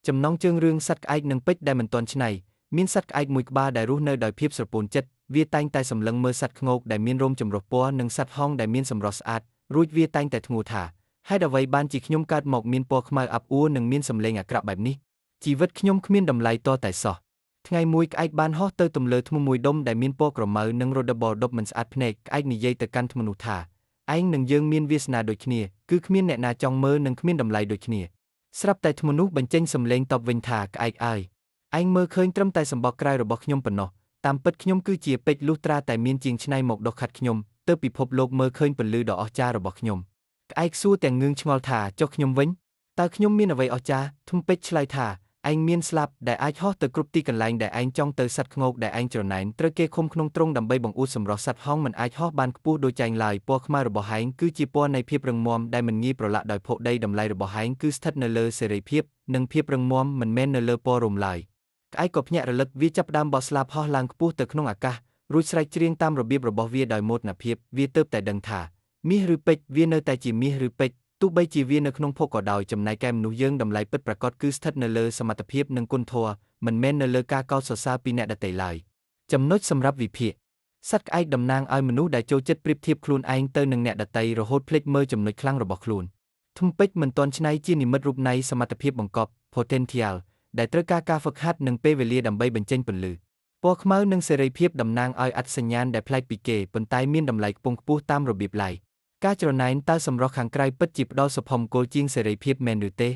ចំណងជើងរឿងសត្វក្អែកនិងពេជ្រដែលមិនទាន់ច្នៃមានសត្វក្អែកមួយក្បាលដែលរស់នៅដោយភាពស្រពោនចិត្តវាតែងតែសម្លឹងមើលសត្វខ្ងោកដែលមានរោមចម្រុះពណ៌និងសត្វហង្សដែលមានសម្រស់ស្អាតរួចវាតែងតែធ្ងន់ថាហេតុអ្វីបានជាខ្ញុំកើតមកមានពណ៌ខ្មៅអាប់អួរនិងមានសម្លេងអាក្រក់បែបនេះជីវិតខ្ញុំគ្មានតម្លៃតតែសោះថ្ងៃមួយក្អែកបានហោះទៅទម្លើធ្នំមួយដុំដែលមានពណ៌ក្រមៅនិងរដបដប់មិនស្អាតភ្នែកក្អែកនិយាយទៅកាន់ធ្នំនោះថាឯងនិងយើងមានវាសនាដូចគ្នាគឺគ្មានអ្នកណាចង់មើលនិងគ្មានតម្លៃដូចគ្នាស្រាប់តែធ្នំនោះបញ្ចេញសម្លេងតបវិញថាក្អែកអើយឯងមើលឃើញត្រឹមតែសម្បកក្រៅរបស់ខ្ញុំប៉ុណ្ណោះតាមពិតខ្ញុំគឺជាពេជ្រលុះត្រាតែមានជាងច្នៃមកដុសខាត់ខ្ញុំទើបពិភពលោកមើលឃើញពន្លឺដ៏អស្ចារ្យរបស់ខ្ញុំក្អែកសួរទាំងងឿងឆ្ងល់ថាចុះខ្ញុំវិញតើខ្ញុំមានអ្វីអស្ចារ្យធំពេជ្រឆ្លើយថាឯងមានស្លាប់ដែលអាចហោះទៅគ្រប់ទីកន្លែងដែលឯងចង់ទៅសត្វខ្ងោកដែលឯងច្រណែនត្រូវគេឃុំក្នុងទ្រុងដើម្បីបង្អួតសម្រស់សត្វហង្សមិនអាចហោះបានខ្ពស់ដូចចែងឡើយពណ៌ខ្មៅរបស់ឯងគឺជាពណ៌នៃភាពរឹងមាំដែលមិនងាយប្រឡាក់ដោយភក់ដីតម្លៃរបស់ឯងគឺស្ថិតនៅលើសេរីភាពនិងភាពរឹងមាំមិនមែននៅលើពណ៌រោមឡើយក្អែកក៏ភ្ញាក់រលឹកវាចាប់ផ្ដើមបោះស្លាបហោះឡើងខ្ពស់ទៅក្នុងអាកាសរួចស្រែកច្រៀងតាមរបៀបរបស់វាដោយមោទនភាពវាទើបតែដឹងថាមាសឬពេជ្រវានៅតែជាមាសឬពេជ្រទោះបីជាវានៅក្នុងភពក៏ដោយចំណែកឯមនុស្សយើងតម្លៃពិតប្រាកដគឺស្ថិតនៅលើសមត្ថភាពនិងគុណធម៌មិនមែននៅលើការកោតសរសើរពីអ្នកដទៃឡើយចំណុចសម្រាប់វិភាគសត្វក្អែកតំណាងឲ្យមនុស្សដែលចូលចិត្តប្រៀបធៀបខ្លួនឯងទៅនឹងអ្នកដទៃរហូតភ្លេចមើលចំណុចខ្លាំងរបស់ខ្លួនធំពេជ្រមិនទាន់ច្នៃជានិមិត្តរូបនៃសមត្ថភាពបង្កប់ potential ដែលត្រូវការហ្វឹកហាត់និងពេលវេលាដើម្បីបញ្ចេញពន្លឺពណ៌ខ្មៅនិងសេរីភាពតំណាងឲ្យអត្តសញ្ញាណដែលប្លែកពីគេប៉ុន្តែមានតម្លៃខ្ពង់ខ្ពស់តាមរបៀបឡៃការច្រណែនតើសម្រស់ខាងក្រៅពិតជាផ្ដល់សុភមង្គលជាងសេរីភាពមែនឬទេ